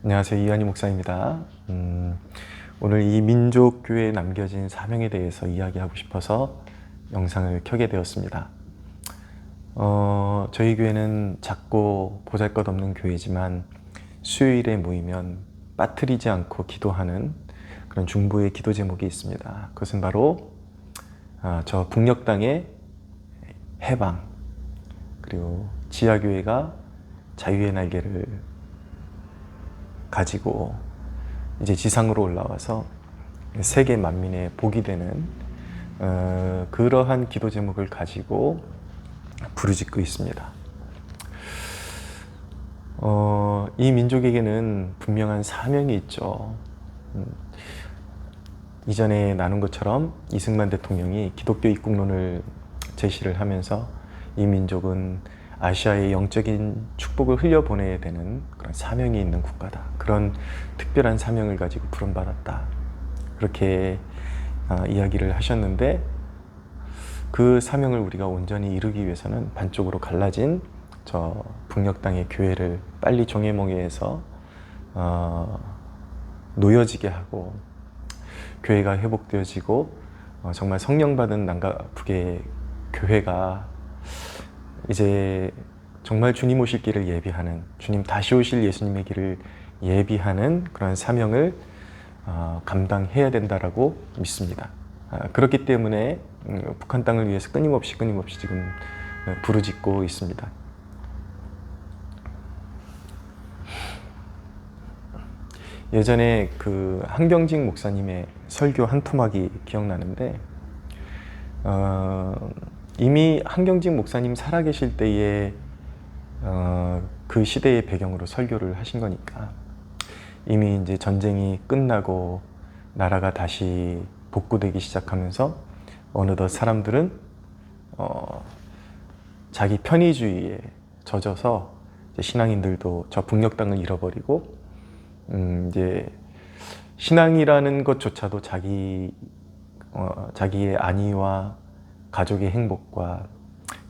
안녕하세요. 이한희 목사입니다. 오늘 이 민족교회에 남겨진 사명에 대해서 이야기하고 싶어서 영상을 켜게 되었습니다. 저희 교회는 작고 보잘것없는 교회지만 수요일에 모이면 빠뜨리지 않고 기도하는 그런 중보의 기도 제목이 있습니다. 그것은 바로 저 북녘 땅의 해방, 그리고 지하교회가 자유의 날개를 가지고 이제 지상으로 올라와서 세계 만민의 복이 되는 그러한 기도 제목을 가지고 부르짖고 있습니다. 이 민족에게는 분명한 사명이 있죠. 이전에 나눈 것처럼 이승만 대통령이 기독교 입국론을 제시를 하면서 이 민족은 아시아의 영적인 축복을 흘려보내야 되는 그런 사명이 있는 국가다. 그런 특별한 사명을 가지고 부름받았다. 그렇게 이야기를 하셨는데, 그 사명을 우리가 온전히 이루기 위해서는 반쪽으로 갈라진 저 북녘 땅의 교회를 빨리 종애몽에서 놓여지게 하고, 교회가 회복되어지고 정말 성령받은 남과 북의 교회가 이제 정말 주님 오실 길을 예비하는, 주님 다시 오실 예수님의 길을 예비하는 그런 사명을 감당해야 된다라고 믿습니다. 그렇기 때문에 북한 땅을 위해서 끊임없이 지금 부르짖고 있습니다. 예전에 그 한경직 목사님의 설교 한 토막이 기억나는데, 이미 한경직 목사님 살아계실 때에 그 시대의 배경으로 설교를 하신 거니까, 이미 이제 전쟁이 끝나고 나라가 다시 복구되기 시작하면서 어느덧 사람들은 자기 편의주의에 젖어서 신앙인들도 저 북녘 땅을 잃어버리고 이제 신앙이라는 것조차도 자기의 안위와 가족의 행복과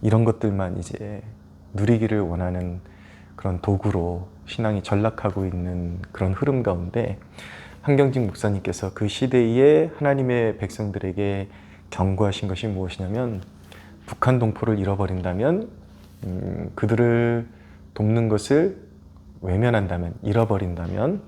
이런 것들만 이제 누리기를 원하는 그런 도구로 신앙이 전락하고 있는 그런 흐름 가운데, 한경직 목사님께서 그 시대의 하나님의 백성들에게 경고하신 것이 무엇이냐면, 북한 동포를 잃어버린다면, 그들을 돕는 것을 외면한다면, 잃어버린다면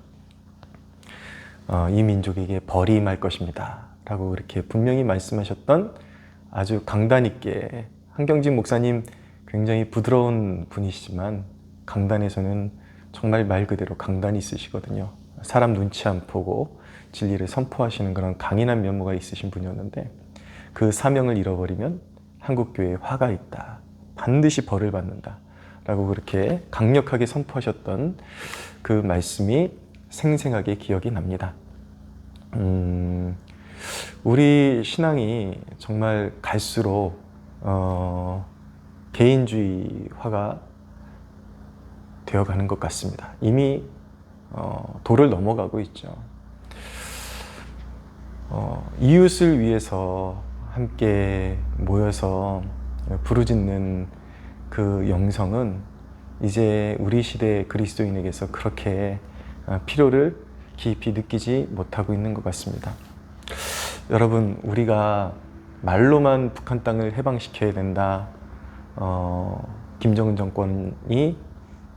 이 민족에게 벌이 임할 것입니다 라고 이렇게 분명히 말씀하셨던, 아주 강단 있게, 한경직 목사님 굉장히 부드러운 분이시지만 강단에서는 정말 말 그대로 강단이 있으시거든요. 사람 눈치 안 보고 진리를 선포하시는 그런 강인한 면모가 있으신 분이었는데, 그 사명을 잃어버리면 한국교회에 화가 있다, 반드시 벌을 받는다 라고 그렇게 강력하게 선포하셨던 그 말씀이 생생하게 기억이 납니다. 우리 신앙이 정말 갈수록 개인주의화가 되어가는 것 같습니다. 이미 도를 넘어가고 있죠. 이웃을 위해서 함께 모여서 부르짖는 그 영성은 이제 우리 시대 그리스도인에게서 그렇게 필요를 깊이 느끼지 못하고 있는 것 같습니다. 여러분, 우리가 말로만 북한 땅을 해방시켜야 된다, 김정은 정권이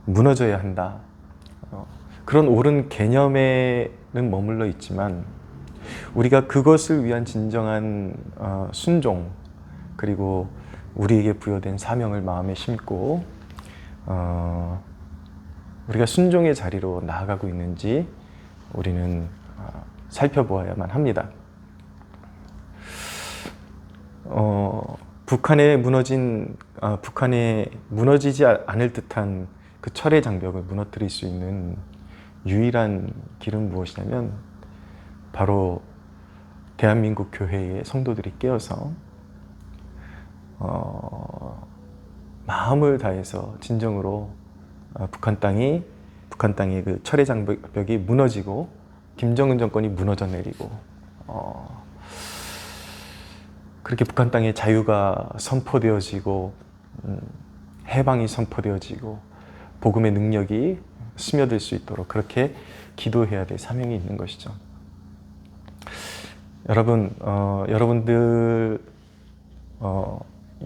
무너져야 한다, 그런 옳은 개념에는 머물러 있지만, 우리가 그것을 위한 진정한 순종, 그리고 우리에게 부여된 사명을 마음에 심고 우리가 순종의 자리로 나아가고 있는지 우리는 살펴보아야만 합니다. 북한에 무너지지 않을 듯한 그 철의 장벽을 무너뜨릴 수 있는 유일한 길은 무엇이냐면, 바로 대한민국 교회의 성도들이 깨어서 마음을 다해서 진정으로 북한 땅의 그 철의 장벽이 무너지고 김정은 정권이 무너져 내리고 그렇게 북한 땅에 자유가 선포되어지고 해방이 선포되어지고 복음의 능력이 스며들 수 있도록 그렇게 기도해야 될 사명이 있는 것이죠. 여러분, 여러분들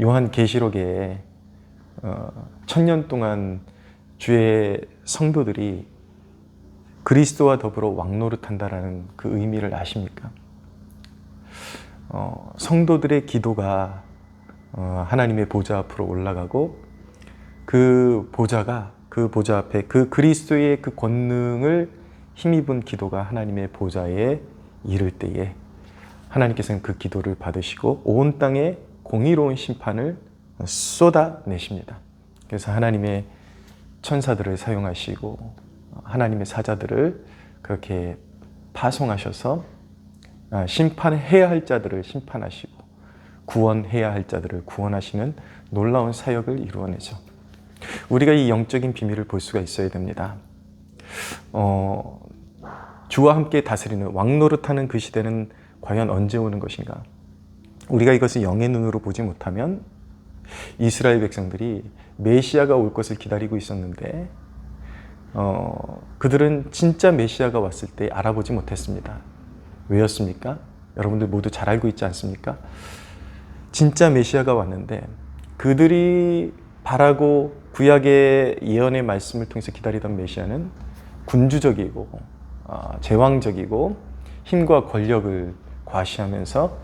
요한계시록에 1000년 동안 주의 성도들이 그리스도와 더불어 왕노릇한다라는 그 의미를 아십니까? 성도들의 기도가 하나님의 보좌 앞으로 올라가고 그 보좌 앞에 그 그리스도의 그 권능을 힘입은 기도가 하나님의 보좌에 이를 때에 하나님께서는 그 기도를 받으시고 온 땅에 공의로운 심판을 쏟아내십니다. 그래서 하나님의 천사들을 사용하시고 하나님의 사자들을 그렇게 파송하셔서 심판해야 할 자들을 심판하시고 구원해야 할 자들을 구원하시는 놀라운 사역을 이루어내죠. 우리가 이 영적인 비밀을 볼 수가 있어야 됩니다. 주와 함께 다스리는 왕노릇하는 그 시대는 과연 언제 오는 것인가? 우리가 이것을 영의 눈으로 보지 못하면 이스라엘 백성들이 메시아가 올 것을 기다리고 있었는데 그들은 진짜 메시아가 왔을 때 알아보지 못했습니다. 왜였습니까? 여러분들 모두 잘 알고 있지 않습니까? 진짜 메시아가 왔는데 그들이 바라고 구약의 예언의 말씀을 통해서 기다리던 메시아는 군주적이고 제왕적이고 힘과 권력을 과시하면서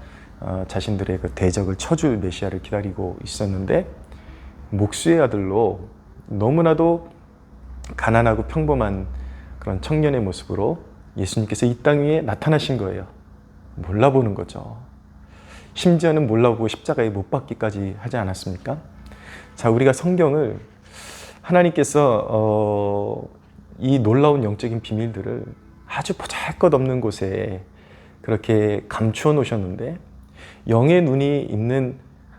자신들의 그 대적을 쳐줄 메시아를 기다리고 있었는데 목수의 아들로 너무나도 가난하고 평범한 그런 청년의 모습으로 예수님께서 이 땅 위에 나타나신 거예요. 몰라보는 거죠. 심지어는 몰라보고 십자가에 못 박기까지 하지 않았습니까? 자, 우리가 성경을 하나님께서 이 놀라운 영적인 비밀들을 아주 보잘것없는 곳에 그렇게 감추어 놓으셨는데 영의 눈이 있는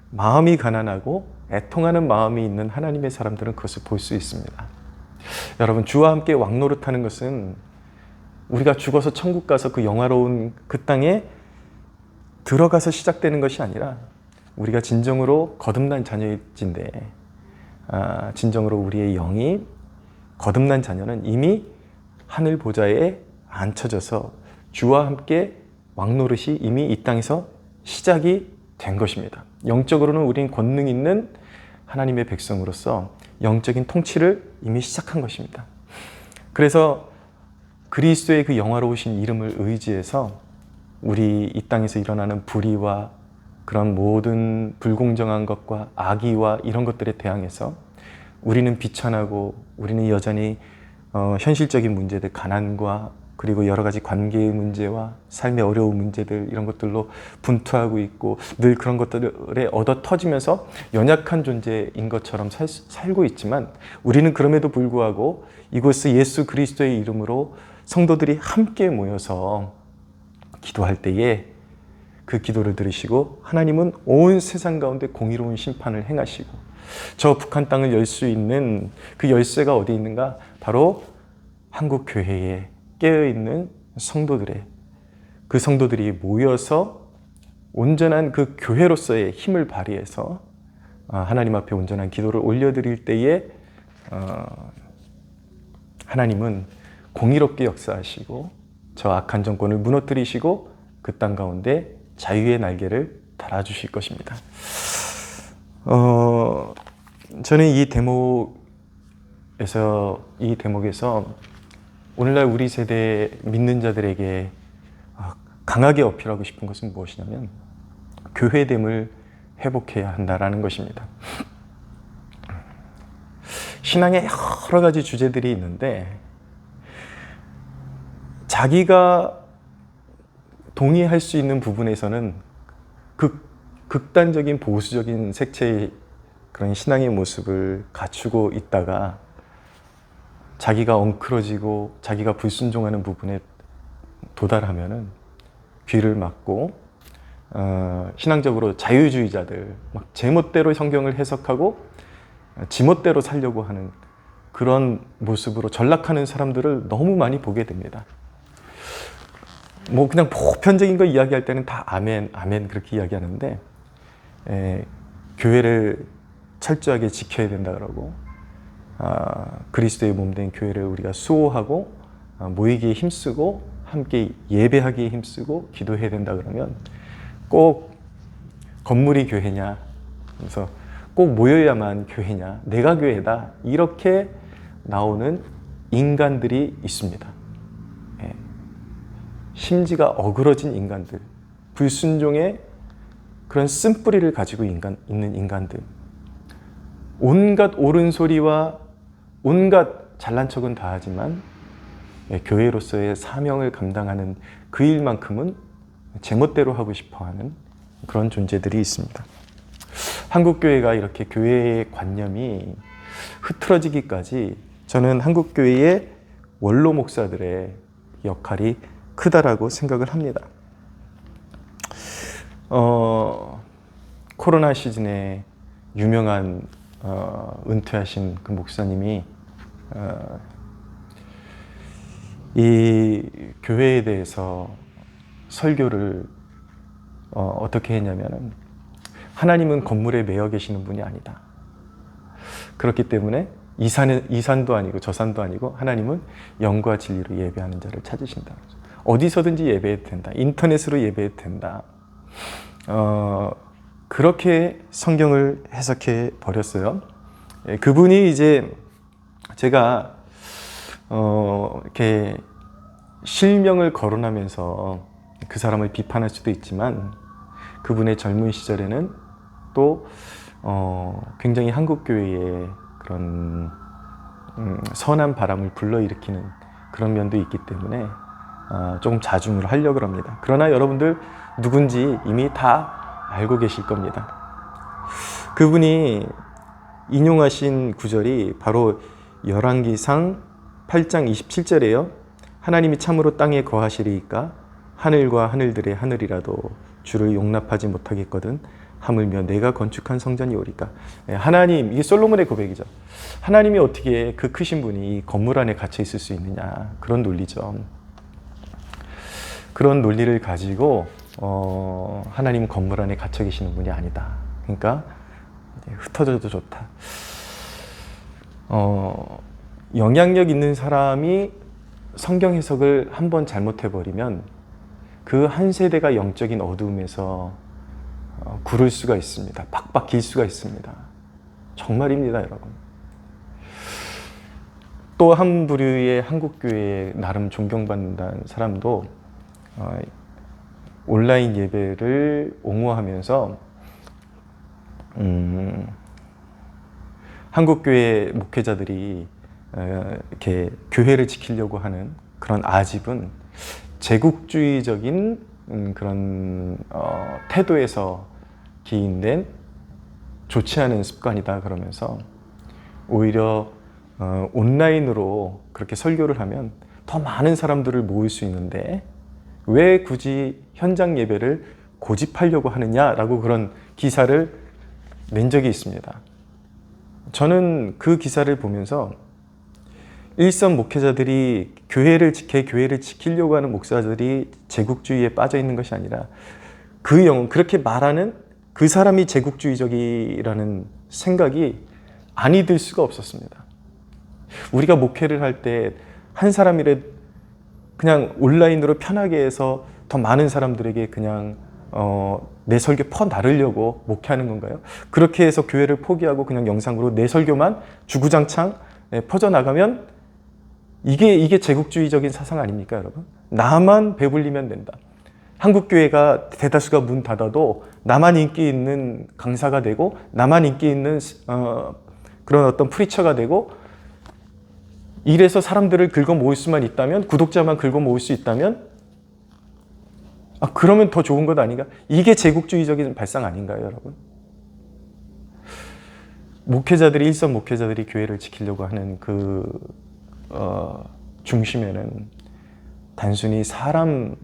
마음이 가난하고 애통하는 마음이 있는 하나님의 사람들은 그것을 볼 수 있습니다. 여러분, 주와 함께 왕노릇하는 것은 우리가 죽어서 천국 가서 그 영화로운 그 땅에 들어가서 시작되는 것이 아니라 우리가 진정으로 거듭난 자녀일진데 진정으로 우리의 영이 거듭난 자녀는 이미 하늘 보좌에 앉혀져서 주와 함께 왕노릇이 이미 이 땅에서 시작이 된 것입니다. 영적으로는 우린 권능 있는 하나님의 백성으로서 영적인 통치를 이미 시작한 것입니다. 그래서 그리스도의 그 영화로우신 이름을 의지해서 우리 이 땅에서 일어나는 불의와 그런 모든 불공정한 것과 악의와 이런 것들에 대항해서 우리는 비천하고 우리는 여전히 현실적인 문제들, 가난과 그리고 여러 가지 관계의 문제와 삶의 어려운 문제들 이런 것들로 분투하고 있고 늘 그런 것들에 얻어 터지면서 연약한 존재인 것처럼 살고 있지만 우리는 그럼에도 불구하고 이곳에 예수 그리스도의 이름으로 성도들이 함께 모여서 기도할 때에 그 기도를 들으시고 하나님은 온 세상 가운데 공의로운 심판을 행하시고 저 북한 땅을 열 수 있는 그 열쇠가 어디 있는가? 바로 한국 교회에 깨어있는 성도들의 그 성도들이 모여서 온전한 그 교회로서의 힘을 발휘해서 하나님 앞에 온전한 기도를 올려드릴 때에 하나님은 공의롭게 역사하시고 저 악한 정권을 무너뜨리시고 그 땅 가운데 자유의 날개를 달아주실 것입니다. 저는 이 대목에서 오늘날 우리 세대 믿는 자들에게 강하게 어필하고 싶은 것은 무엇이냐면 교회됨을 회복해야 한다라는 것입니다. 신앙에 여러 가지 주제들이 있는데 자기가 동의할 수 있는 부분에서는 극단적인 보수적인 색채의 그런 신앙의 모습을 갖추고 있다가 자기가 엉클어지고 자기가 불순종하는 부분에 도달하면은 귀를 막고 신앙적으로 자유주의자들 막 제멋대로 성경을 해석하고 지멋대로 살려고 하는 그런 모습으로 전락하는 사람들을 너무 많이 보게 됩니다. 뭐 그냥 보편적인 거 이야기할 때는 다 아멘, 아멘 그렇게 이야기하는데 교회를 철저하게 지켜야 된다 그러고 그리스도의 몸된 교회를 우리가 수호하고 모이기에 힘쓰고 함께 예배하기에 힘쓰고 기도해야 된다 그러면 꼭 건물이 교회냐, 그래서 꼭 모여야만 교회냐, 내가 교회다, 이렇게 나오는 인간들이 있습니다. 예. 심지가 어그러진 인간들, 불순종의 그런 쓴뿌리를 가지고 있는 인간들, 온갖 옳은 소리와 온갖 잘난 척은 다 하지만 교회로서의 사명을 감당하는 그 일만큼은 제멋대로 하고 싶어하는 그런 존재들이 있습니다. 한국교회가 이렇게 교회의 관념이 흐트러지기까지 저는 한국교회의 원로 목사들의 역할이 크다라고 생각을 합니다. 코로나 시즌에 유명한 은퇴하신 그 목사님이 이 교회에 대해서 설교를 어떻게 했냐면은, 하나님은 건물에 매여 계시는 분이 아니다. 그렇기 때문에 이산도 아니고 저산도 아니고 하나님은 영과 진리로 예배하는 자를 찾으신다. 어디서든지 예배해도 된다. 인터넷으로 예배해도 된다. 그렇게 성경을 해석해 버렸어요. 그분이 이제 제가 이렇게 실명을 거론하면서 그 사람을 비판할 수도 있지만, 그분의 젊은 시절에는 또 굉장히 한국교회의 그런 선한 바람을 불러일으키는 그런 면도 있기 때문에 조금 자중을 하려고 합니다. 그러나 여러분들 누군지 이미 다 알고 계실 겁니다. 그분이 인용하신 구절이 바로 열왕기상 8장 27절이에요. 하나님이 참으로 땅에 거하시리이까 하늘과 하늘들의 하늘이라도 주를 용납하지 못하겠거든 하물며 내가 건축한 성전이 오리까. 하나님, 이게 솔로몬의 고백이죠. 하나님이 어떻게 그 크신 분이 이 건물 안에 갇혀 있을 수 있느냐, 그런 논리죠. 그런 논리를 가지고 하나님은 건물 안에 갇혀 계시는 분이 아니다. 그러니까 흩어져도 좋다. 영향력 있는 사람이 성경 해석을 한번 잘못해버리면 그 한 세대가 영적인 어두움에서 구를 수가 있습니다. 팍팍 길 수가 있습니다. 정말입니다, 여러분. 또 한 부류의 한국교회에 나름 존경받는다는 사람도 온라인 예배를 옹호하면서 한국교회 목회자들이 이렇게 교회를 지키려고 하는 그런 아집은 제국주의적인 그런 태도에서 기인된 좋지 않은 습관이다 그러면서, 오히려 온라인으로 그렇게 설교를 하면 더 많은 사람들을 모을 수 있는데 왜 굳이 현장 예배를 고집하려고 하느냐라고 그런 기사를 낸 적이 있습니다. 저는 그 기사를 보면서 일선 목회자들이 교회를 지키려고 하는 목사들이 제국주의에 빠져 있는 것이 아니라 그렇게 말하는 그 사람이 제국주의적이라는 생각이 아니 들 수가 없었습니다. 우리가 목회를 할 때 한 사람이라 그냥 온라인으로 편하게 해서 더 많은 사람들에게 그냥 내 설교 퍼나르려고 목회하는 건가요? 그렇게 해서 교회를 포기하고 그냥 영상으로 내 설교만 주구장창 퍼져나가면 이게 제국주의적인 사상 아닙니까, 여러분? 나만 배불리면 된다. 한국교회가 대다수가 문 닫아도 나만 인기 있는 강사가 되고 나만 인기 있는 그런 어떤 프리처가 되고, 이래서 사람들을 긁어 모을 수만 있다면, 구독자만 긁어 모을 수 있다면 그러면 더 좋은 것 아닌가? 이게 제국주의적인 발상 아닌가요, 여러분? 일선 목회자들이 교회를 지키려고 하는 그 중심에는 단순히 사람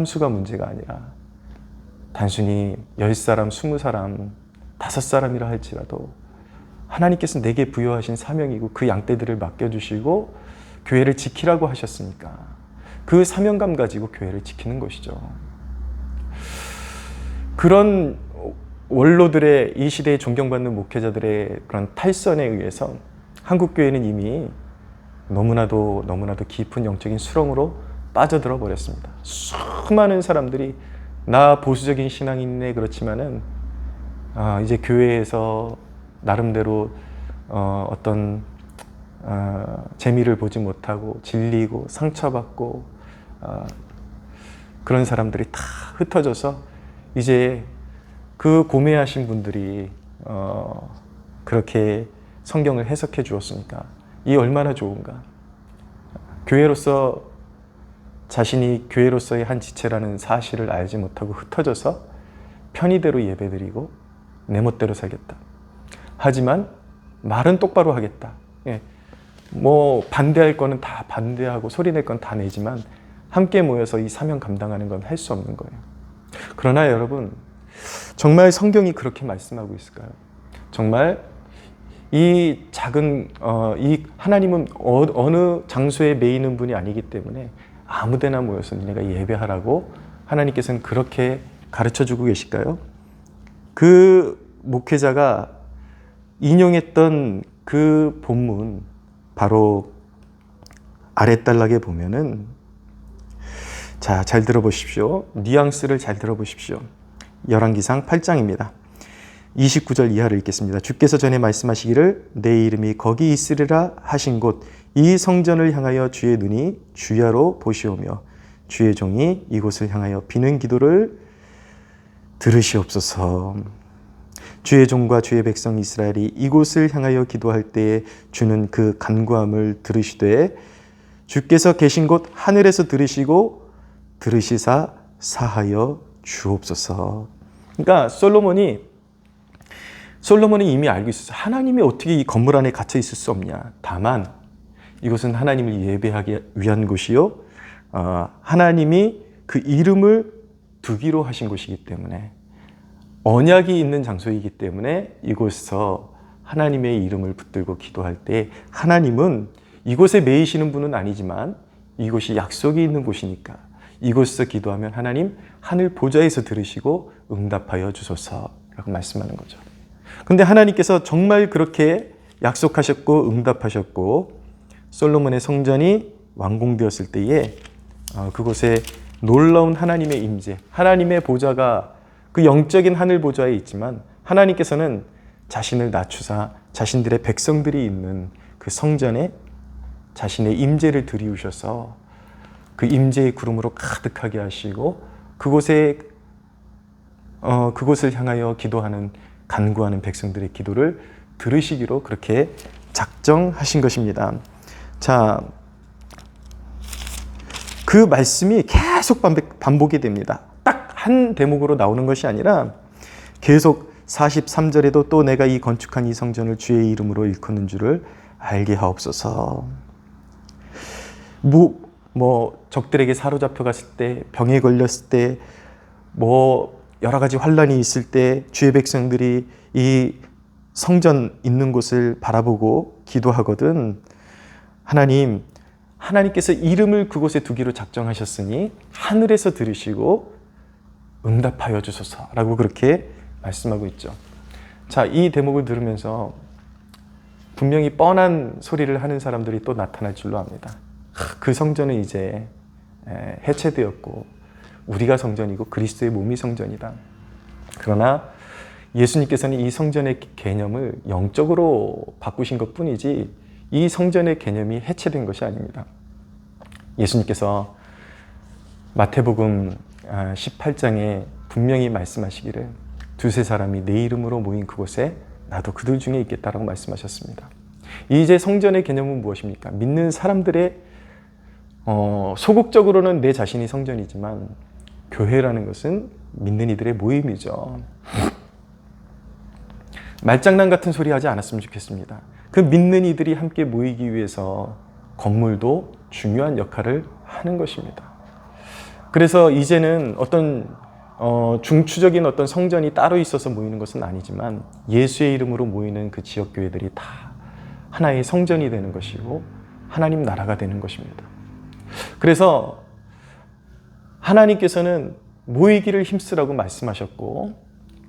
수가 문제가 아니라 단순히 10사람, 20사람, 5사람이라 할지라도 하나님께서 내게 부여하신 사명이고 그 양떼들을 맡겨주시고 교회를 지키라고 하셨으니까 그 사명감 가지고 교회를 지키는 것이죠. 그런 원로들의 이 시대에 존경받는 목회자들의 그런 탈선에 의해서 한국 교회는 이미 너무나도 깊은 영적인 수렁으로 빠져들어 버렸습니다. 수많은 사람들이 나 보수적인 신앙이 있네 그렇지만은 이제 교회에서 나름대로 어떤 재미를 보지 못하고 질리고 상처받고 그런 사람들이 다 흩어져서 이제 그 고매하신 분들이 그렇게 성경을 해석해 주었으니까 이 얼마나 좋은가. 교회로서 자신이 교회로서의 한 지체라는 사실을 알지 못하고 흩어져서 편의대로 예배드리고 내 멋대로 살겠다. 하지만 말은 똑바로 하겠다. 예. 뭐 반대할 거는 다 반대하고 소리낼 건 다 내지만 함께 모여서 이 사명 감당하는 건 할 수 없는 거예요. 그러나 여러분, 정말 성경이 그렇게 말씀하고 있을까요? 정말 이 작은 이 하나님은 어느 장소에 매이는 분이 아니기 때문에 아무데나 모여서 니네가 예배하라고 하나님께서는 그렇게 가르쳐주고 계실까요? 그 목회자가 인용했던 그 본문 바로 아랫단락에 보면은 자, 잘 들어보십시오. 뉘앙스를 잘 들어보십시오. 열왕기상 8장입니다. 29절 이하를 읽겠습니다. 주께서 전에 말씀하시기를 내 이름이 거기 있으리라 하신 곳 이 성전을 향하여 주의 눈이 주야로 보시오며 주의 종이 이곳을 향하여 비는 기도를 들으시옵소서. 주의 종과 주의 백성 이스라엘이 이곳을 향하여 기도할 때에 주는 그 간구함을 들으시되 주께서 계신 곳 하늘에서 들으시고 들으시사 사하여 주옵소서. 그러니까 솔로몬이 이미 알고 있었어요. 하나님이 어떻게 이 건물 안에 갇혀 있을 수 없냐. 다만 이곳은 하나님을 예배하기 위한 곳이요, 하나님이 그 이름을 두기로 하신 곳이기 때문에, 언약이 있는 장소이기 때문에 이곳에서 하나님의 이름을 붙들고 기도할 때 하나님은 이곳에 매이시는 분은 아니지만 이곳이 약속이 있는 곳이니까 이곳에서 기도하면 하나님 하늘 보좌에서 들으시고 응답하여 주소서라고 말씀하는 거죠. 그런데 하나님께서 정말 그렇게 약속하셨고 응답하셨고 솔로몬의 성전이 완공되었을 때에 그곳에 놀라운 하나님의 임재, 하나님의 보좌가 그 영적인 하늘 보좌에 있지만 하나님께서는 자신을 낮추사 자신들의 백성들이 있는 그 성전에 자신의 임재를 들이우셔서 그 임재의 구름으로 가득하게 하시고 그곳을 향하여 기도하는 간구하는 백성들의 기도를 들으시기로 그렇게 작정하신 것입니다. 자, 그 말씀이 계속 반복이 됩니다. 딱 한 대목으로 나오는 것이 아니라 계속 43절에도 또 내가 이 건축한 이 성전을 주의 이름으로 일컫는 줄을 알게 하옵소서. 적들에게 사로잡혀 갔을 때, 병에 걸렸을 때, 여러 가지 환란이 있을 때 주의 백성들이 이 성전 있는 곳을 바라보고 기도하거든. 하나님께서 이름을 그곳에 두기로 작정하셨으니 하늘에서 들으시고 응답하여 주소서라고 그렇게 말씀하고 있죠. 자, 이 대목을 들으면서 분명히 뻔한 소리를 하는 사람들이 또 나타날 줄로 압니다. 그 성전은 이제 해체되었고 우리가 성전이고 그리스도의 몸이 성전이다. 그러나 예수님께서는 이 성전의 개념을 영적으로 바꾸신 것뿐이지 이 성전의 개념이 해체된 것이 아닙니다. 예수님께서 마태복음 18장에 분명히 말씀하시기를 두세 사람이 내 이름으로 모인 그곳에 나도 그들 중에 있겠다라고 말씀하셨습니다. 이제 성전의 개념은 무엇입니까? 믿는 사람들의 소극적으로는 내 자신이 성전이지만 교회라는 것은 믿는 이들의 모임이죠. 말장난 같은 소리 하지 않았으면 좋겠습니다. 그 믿는 이들이 함께 모이기 위해서 건물도 중요한 역할을 하는 것입니다. 그래서 이제는 어떤 중추적인 어떤 성전이 따로 있어서 모이는 것은 아니지만 예수의 이름으로 모이는 그 지역 교회들이 다 하나의 성전이 되는 것이고 하나님 나라가 되는 것입니다. 그래서 하나님께서는 모이기를 힘쓰라고 말씀하셨고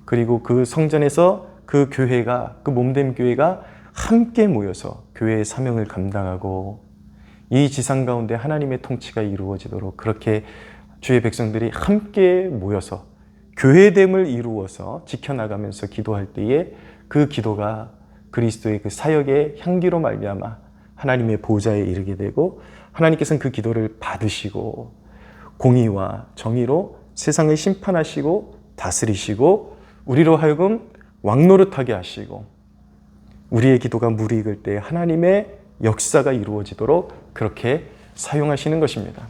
그리고 그 성전에서 그 교회가, 그 몸된 교회가 함께 모여서 교회의 사명을 감당하고 이 지상 가운데 하나님의 통치가 이루어지도록 그렇게 주의 백성들이 함께 모여서 교회됨을 이루어서 지켜나가면서 기도할 때에 그 기도가 그리스도의 그 사역의 향기로 말미암아 하나님의 보좌에 이르게 되고 하나님께서는 그 기도를 받으시고 공의와 정의로 세상을 심판하시고 다스리시고 우리로 하여금 왕노릇하게 하시고 우리의 기도가 무르익을 때 하나님의 역사가 이루어지도록 그렇게 사용하시는 것입니다.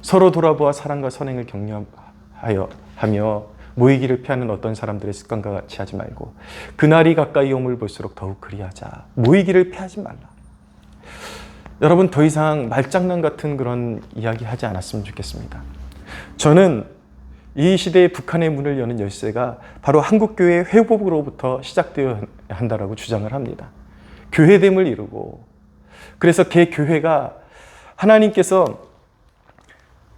서로 돌아보아 사랑과 선행을 격려하며 모이기를 피하는 어떤 사람들의 습관과 같이 하지 말고 그날이 가까이 오물 볼수록 더욱 그리하자. 모이기를 피하지 말라. 여러분, 더 이상 말장난 같은 그런 이야기 하지 않았으면 좋겠습니다. 저는 이 시대에 북한의 문을 여는 열쇠가 바로 한국교회의 회복으로부터 시작되어야 한다라고 주장을 합니다. 교회됨을 이루고 그래서 교회가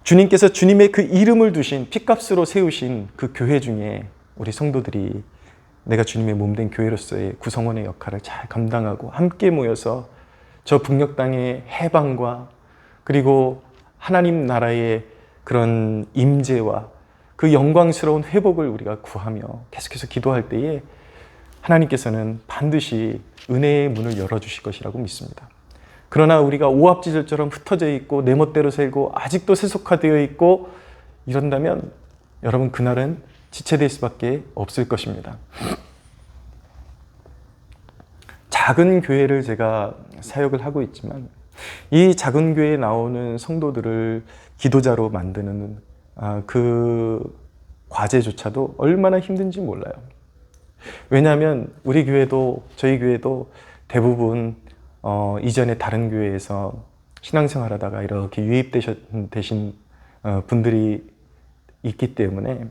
주님께서 주님의 그 이름을 두신 핏값으로 세우신 그 교회 중에 우리 성도들이 내가 주님의 몸된 교회로서의 구성원의 역할을 잘 감당하고 함께 모여서 저 북녘 땅의 해방과 그리고 하나님 나라의 그런 임재와 그 영광스러운 회복을 우리가 구하며 계속해서 기도할 때에 하나님께서는 반드시 은혜의 문을 열어주실 것이라고 믿습니다. 그러나 우리가 오합지졸처럼 흩어져 있고 내 멋대로 살고 아직도 세속화되어 있고 이런다면 여러분 그날은 지체될 수밖에 없을 것입니다. 작은 교회를 제가 사역을 하고 있지만 이 작은 교회에 나오는 성도들을 기도자로 만드는 그 과제조차도 얼마나 힘든지 몰라요. 왜냐하면 우리 교회도 저희 교회도 대부분 이전에 다른 교회에서 신앙생활 하다가 이렇게 유입되신 분들이 있기 때문에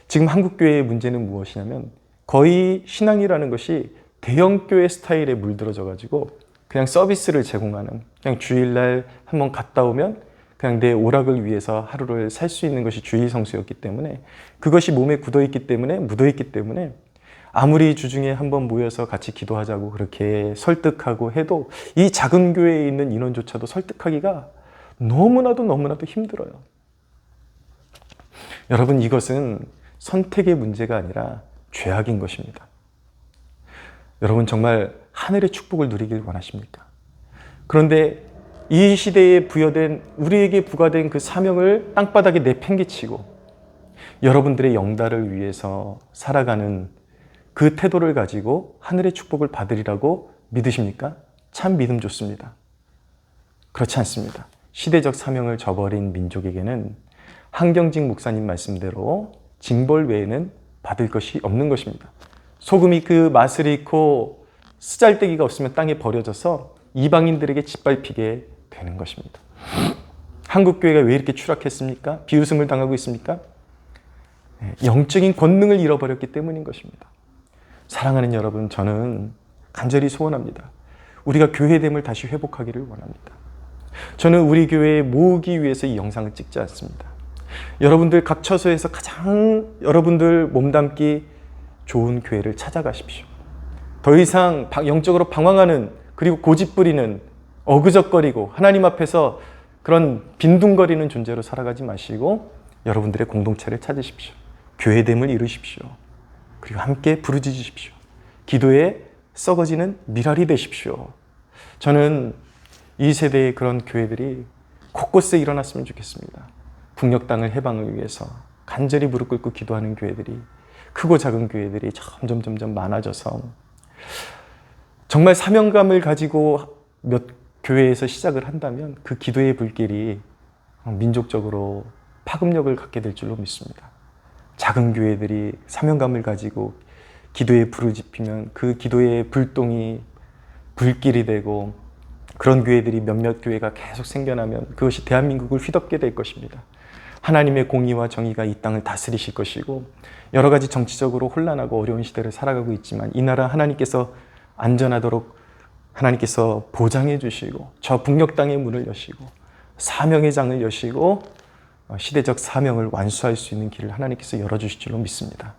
지금 한국교회의 문제는 무엇이냐면 거의 신앙이라는 것이 대형교회 스타일에 물들어져 가지고 그냥 서비스를 제공하는, 그냥 주일날 한번 갔다 오면 그냥 내 오락을 위해서 하루를 살 수 있는 것이 주일 성수였기 때문에 그것이 몸에 묻어있기 때문에 아무리 주중에 한번 모여서 같이 기도하자고 그렇게 설득하고 해도 이 작은 교회에 있는 인원조차도 설득하기가 너무나도 힘들어요. 여러분, 이것은 선택의 문제가 아니라 죄악인 것입니다. 여러분 정말 하늘의 축복을 누리길 원하십니까? 그런데 이 시대에 부여된 우리에게 부과된 그 사명을 땅바닥에 내팽개치고 여러분들의 영달을 위해서 살아가는 그 태도를 가지고 하늘의 축복을 받으리라고 믿으십니까? 참 믿음 좋습니다. 그렇지 않습니다. 시대적 사명을 저버린 민족에게는 한경직 목사님 말씀대로 징벌 외에는 받을 것이 없는 것입니다. 소금이 그 맛을 잃고 쓰잘데기가 없으면 땅에 버려져서 이방인들에게 짓밟히게 되는 것입니다. 한국교회가 왜 이렇게 추락했습니까? 비웃음을 당하고 있습니까? 영적인 권능을 잃어버렸기 때문인 것입니다. 사랑하는 여러분, 저는 간절히 소원합니다. 우리가 교회됨을 다시 회복하기를 원합니다. 저는 우리 교회에 모으기 위해서 이 영상을 찍지 않습니다. 여러분들 각 처소에서 가장 여러분들 몸담기 좋은 교회를 찾아가십시오. 더 이상 영적으로 방황하는, 그리고 고집부리는, 어그적거리고 하나님 앞에서 그런 빈둥거리는 존재로 살아가지 마시고 여러분들의 공동체를 찾으십시오. 교회됨을 이루십시오. 그리고 함께 부르짖으십시오. 기도에 썩어지는 밀알이 되십시오. 저는 이 세대의 그런 교회들이 곳곳에 일어났으면 좋겠습니다. 북녘 땅을 해방을 위해서 간절히 무릎 꿇고 기도하는 교회들이, 크고 작은 교회들이 점점 많아져서 정말 사명감을 가지고 몇 교회에서 시작을 한다면 그 기도의 불길이 민족적으로 파급력을 갖게 될 줄로 믿습니다. 작은 교회들이 사명감을 가지고 기도에 불을 지피면 그 기도의 불똥이 불길이 되고 그런 교회들이 몇몇 교회가 계속 생겨나면 그것이 대한민국을 휘덮게 될 것입니다. 하나님의 공의와 정의가 이 땅을 다스리실 것이고 여러 가지 정치적으로 혼란하고 어려운 시대를 살아가고 있지만 이 나라 하나님께서 안전하도록 하나님께서 보장해 주시고 저 북녘 땅의 문을 여시고 사명의 장을 여시고 시대적 사명을 완수할 수 있는 길을 하나님께서 열어주실 줄로 믿습니다.